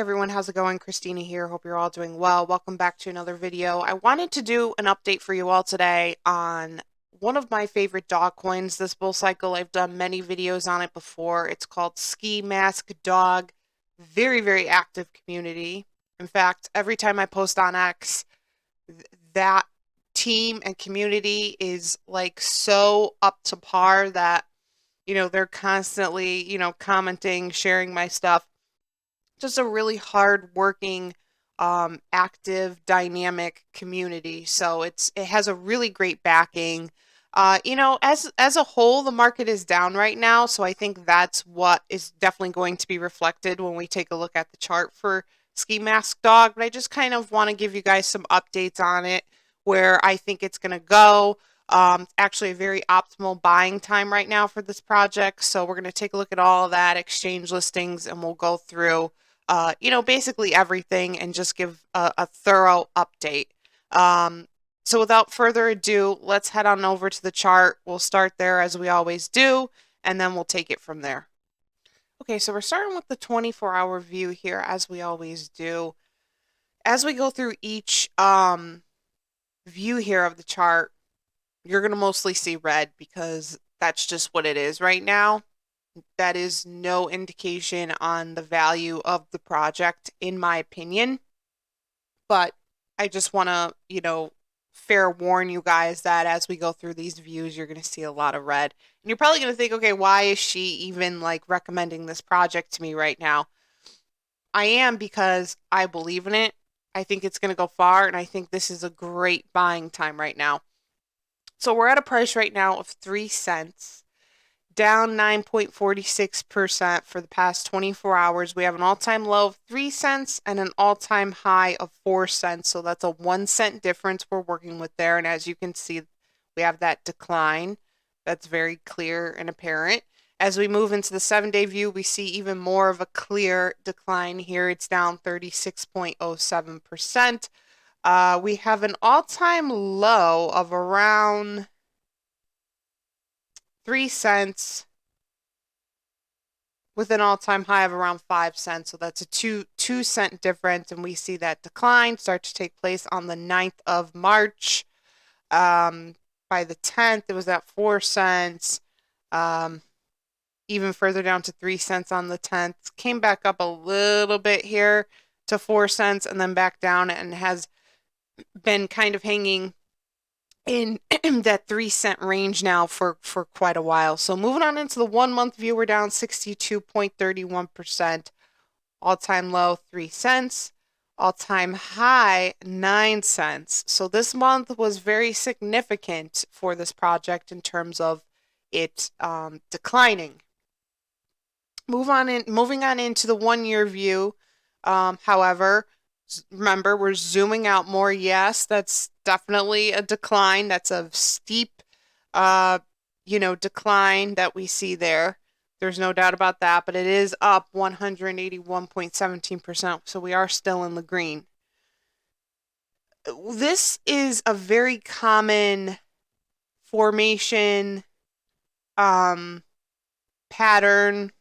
everyone, how's it going? Christina here. Hope you're all doing well. Welcome back to another video. I wanted to do an update for you all today on one of my favorite dog coins this bull cycle. I've done many videos on it before. It's called Ski Mask Dog. Very, very active community. In fact, every time I post on X, that team and community is like so up to par that, they're constantly, commenting, sharing my stuff. Just a really hard working, active, dynamic community. So it has a really great backing. As a whole, the market is down right now, so I think that's what is definitely going to be reflected when we take a look at the chart for Ski Mask Dog. But I just kind of want to give you guys some updates on it, where I think it's going to go. Actually a very optimal buying time right now for this project. So we're going to take a look at all of that, exchange listings, and we'll go through basically everything and just give a thorough update. So without further ado, let's head on over to the chart. We'll start there as we always do, and then we'll take it from there. Okay, so we're starting with the 24-hour view here, as we always do. As we go through each view here of the chart, you're going to mostly see red because that's just what it is right now. That is no indication on the value of the project, in my opinion. But I just want to, fair warn you guys that as we go through these views, you're going to see a lot of red. And you're probably going to think, okay, why is she even like recommending this project to me right now? I am, because I believe in it. I think it's going to go far, and I think this is a great buying time right now. So we're at a price right now of 3 cents. Down 9.46% for the past 24 hours. We have an all-time low of 3 cents and an all-time high of 4 cents. So that's a 1 cent difference we're working with there. And as you can see, we have that decline. That's very clear and apparent. As we move into the 7-day view, we see even more of a clear decline here. It's down 36.07%. We have an all-time low of around 3 cents with an all-time high of around 5 cents. So that's a 2 cent difference, and we see that decline start to take place on the 9th of March. By the 10th, it was at 4 cents. Even further down to 3 cents on the 10th. Came back up a little bit here to 4 cents and then back down, and has been kind of hanging in that 3 cent range now for quite a while. So moving on into the 1 month view, we're down 62.31%. All-time low 3 cents. All-time high 9 cents. So this month was very significant for this project in terms of it declining. Moving on into the 1 year view. However, remember, we're zooming out more. Yes, that's definitely a decline. That's a steep, decline that we see there. There's no doubt about that, but it is up 181.17%. So we are still in the green. This is a very common formation, pattern,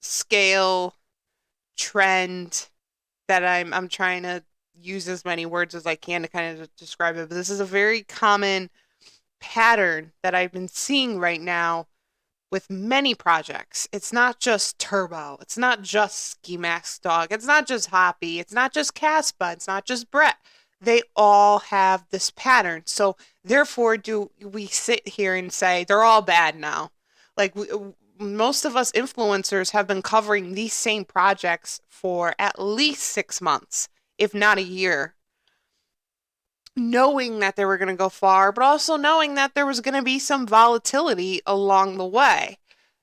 scale, trend that I'm trying to use as many words as I can to kind of describe it. But this is a very common pattern that I've been seeing right now with many projects. It's not just Turbo. It's not just Ski Mask Dog. It's not just Hoppy. It's not just Caspa. It's not just Brett. They all have this pattern. So therefore, do we sit here and say they're all bad now? Like most of us influencers have been covering these same projects for at least 6 months, if not a year, knowing that they were going to go far, but also knowing that there was going to be some volatility along the way.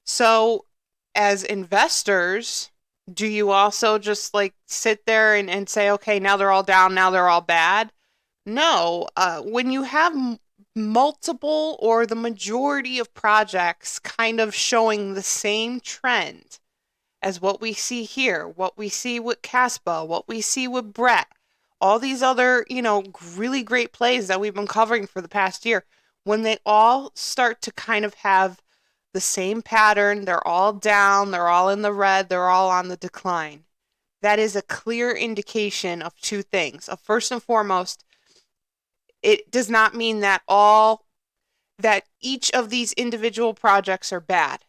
So as investors, do you also just like sit there and say, okay, now they're all down, now they're all bad? No. When you have multiple or the majority of projects kind of showing the same trend as what we see here, what we see with Caspa, what we see with Brett, all these other, really great plays that we've been covering for the past year, when they all start to kind of have the same pattern, they're all down, they're all in the red, they're all on the decline. that is a clear indication of two things. First and foremost, it does not mean that each of these individual projects are bad.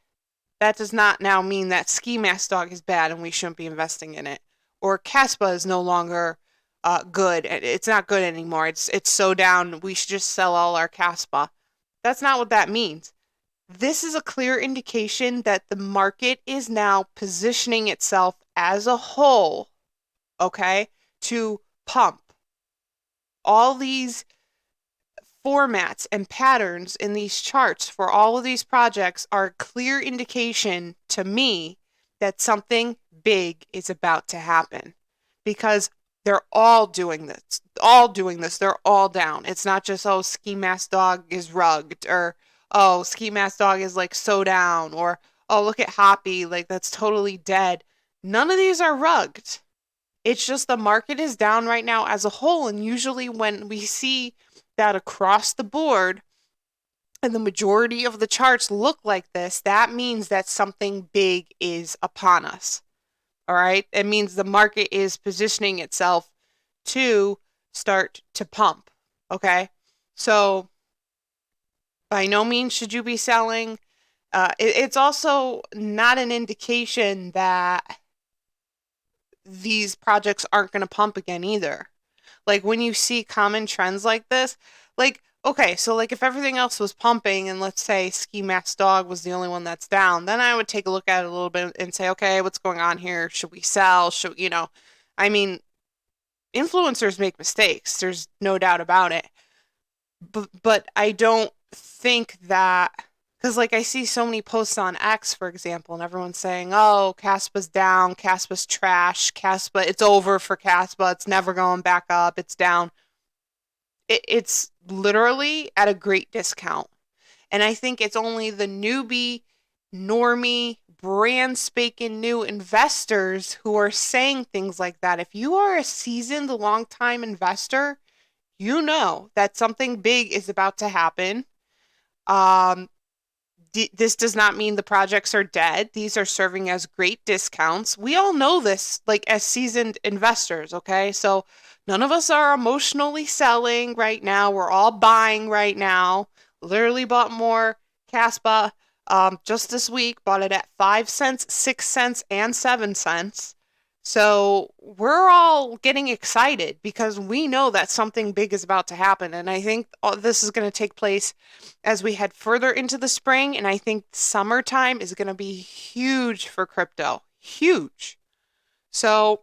That does not now mean that Ski Mask Dog is bad and we shouldn't be investing in it, or Caspa is no longer good. It's not good anymore. It's so down. We should just sell all our Caspa. That's not what that means. This is a clear indication that the market is now positioning itself as a whole, okay, to pump. All these formats and patterns in these charts for all of these projects are a clear indication to me that something big is about to happen, because they're all doing this. They're all down. It's not just, oh, Ski Mask Dog is rugged, or oh, Ski Mask Dog is like so down, or oh, look at Hoppy, like that's totally dead. None of these are rugged. It's just the market is down right now as a whole. And usually when we see that across the board and the majority of the charts look like this, that means that something big is upon us. All right. It means the market is positioning itself to start to pump. Okay. So by no means should you be selling. It's also not an indication that these projects aren't going to pump again either. Like when you see common trends like this, like, okay, so like if everything else was pumping and let's say Ski Mask Dog was the only one that's down, then I would take a look at it a little bit and say, okay, what's going on here? Should we sell? I mean, influencers make mistakes. There's no doubt about it. But I don't think that, because like I see so many posts on X, for example, and everyone's saying, oh, Caspa's down, Caspa's trash, Caspa, it's over for Caspa, it's never going back up, it's down. It's literally at a great discount. And I think it's only the newbie, normie, brand spanking new investors who are saying things like that. If you are a seasoned, long-time investor, you know that something big is about to happen. Um, this does not mean the projects are dead. These are serving as great discounts. We all know this, like as seasoned investors, okay? So none of us are emotionally selling right now. We're all buying right now. Literally bought more Caspa just this week. Bought it at 5 cents, 6 cents, and 7 cents. So we're all getting excited because we know that something big is about to happen. And I think this is going to take place as we head further into the spring. And I think summertime is going to be huge for crypto. Huge. So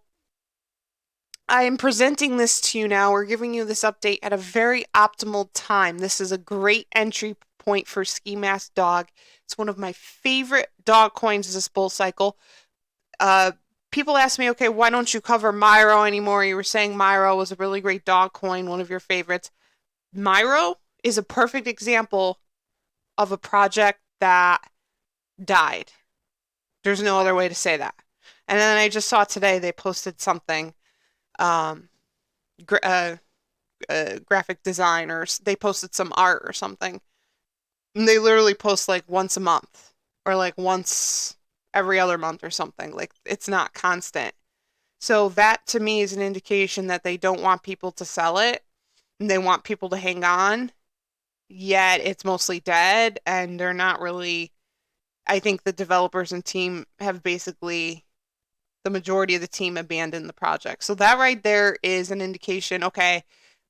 I am presenting this to you now. We're giving you this update at a very optimal time. This is a great entry point for Ski Mask Dog. It's one of my favorite dog coins this bull cycle. People ask me, okay, why don't you cover Myro anymore? You were saying Myro was a really great dog coin, one of your favorites. Myro is a perfect example of a project that died. There's no other way to say that. And then I just saw today they posted something, graphic design, or they posted some art or something. And they literally post like once a month or like once every other month or something. Like it's not constant. So that to me is an indication that they don't want people to sell it and they want people to hang on. Yet it's mostly dead and they're not really, I think the developers and team have basically, the majority of the team abandoned the project. So that right there is an indication, okay,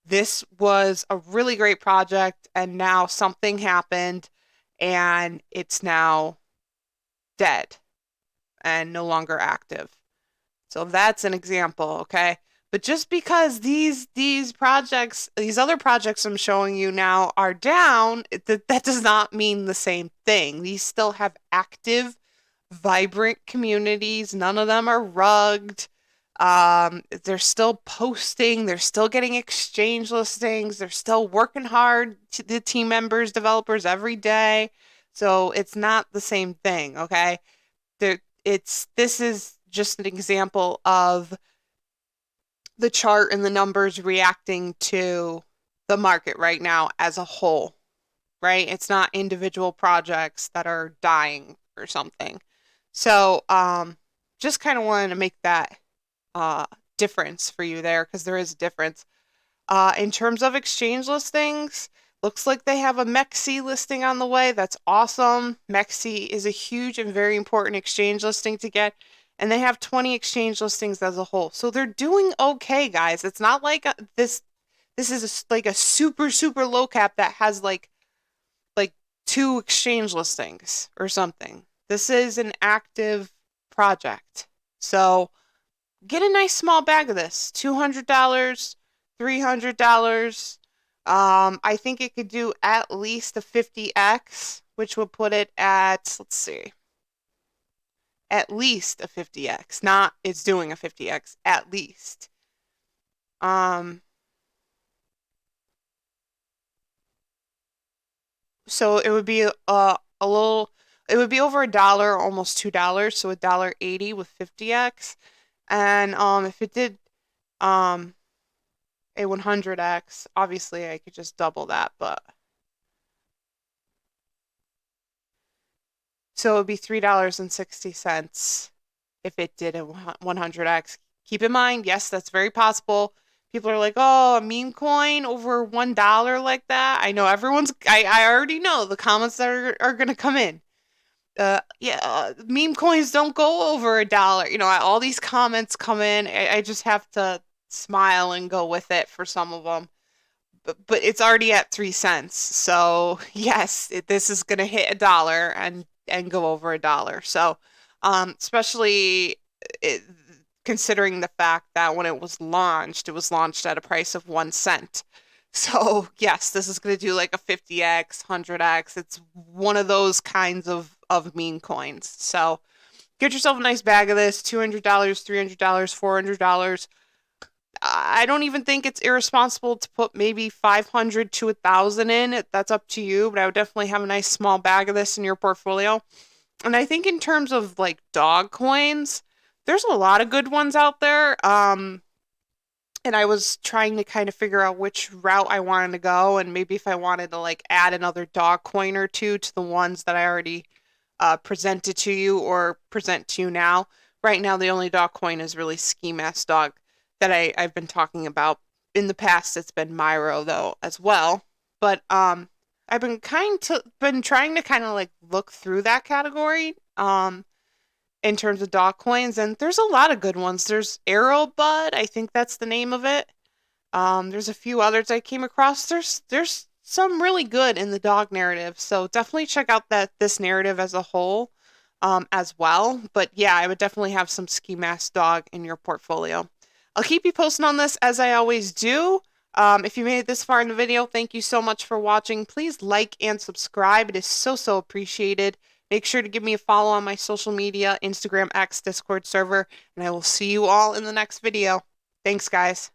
this was a really great project and now something happened and it's now dead and no longer active. So that's an example, okay? But just because these projects, these other projects I'm showing you now are down, that does not mean the same thing. These still have active, vibrant communities. None of them are rugged. They're still posting. They're still getting exchange listings. They're still working hard, the team members, developers every day. So it's not the same thing, okay? This is just an example of the chart and the numbers reacting to the market right now as a whole, right? It's not individual projects that are dying or something. So, just kind of wanted to make that difference for you there because there is a difference. In terms of exchange listings, looks like they have a Mexi listing on the way. That's awesome. Mexi is a huge and very important exchange listing to get, and they have 20 exchange listings as a whole. So they're doing okay, guys. It's not like this is like a super super low cap that has like two exchange listings or something. This is an active project. So get a nice small bag of this. $200, $300. I think it could do at least a 50x, which would put it at, let's see, at least a 50x. Not it's doing a 50x, at least. Um, so it would be a little, it would be over $1, almost $2, so $1.80 with 50x. And if it did um a 100x, obviously I could just double that, but so it would be $3.60 if it did a 100x. Keep in mind, yes, that's very possible. People are like, oh, a meme coin over $1 like that. I know I already know the comments that are going to come in. Yeah, meme coins don't go over $1. All these comments come in. I just have to smile and go with it for some of them. But it's already at 3 cents. So yes, this is gonna hit $1 and go over $1. So, especially it, considering the fact that when it was launched at a price of 1 cent. So yes, this is gonna do like a 50x, 100x. It's one of those kinds of meme coins. So get yourself a nice bag of this, $200, $300, $400. I don't even think it's irresponsible to put maybe 500 to 1,000 in. That's up to you, but I would definitely have a nice small bag of this in your portfolio. And I think in terms of like dog coins, there's a lot of good ones out there. And I was trying to kind of figure out which route I wanted to go, and maybe if I wanted to like add another dog coin or two to the ones that I already presented to you or present to you now. Right now, the only dog coin is really Ski Mask Dog that I've been talking about. In the past, it's been Myro though as well. But I've been trying to kind of like look through that category in terms of dog coins, and there's a lot of good ones. There's Arrow Bud, I think that's the name of it. There's a few others I came across. There's some really good in the dog narrative, so definitely check out this narrative as a whole, as well. But yeah, I would definitely have some Ski Mask Dog in your portfolio. I'll keep you posted on this as I always do. If you made it this far in the video, thank you so much for watching. Please like and subscribe. It is so, so appreciated. Make sure to give me a follow on my social media, Instagram, X, Discord server, and I will see you all in the next video. Thanks, guys.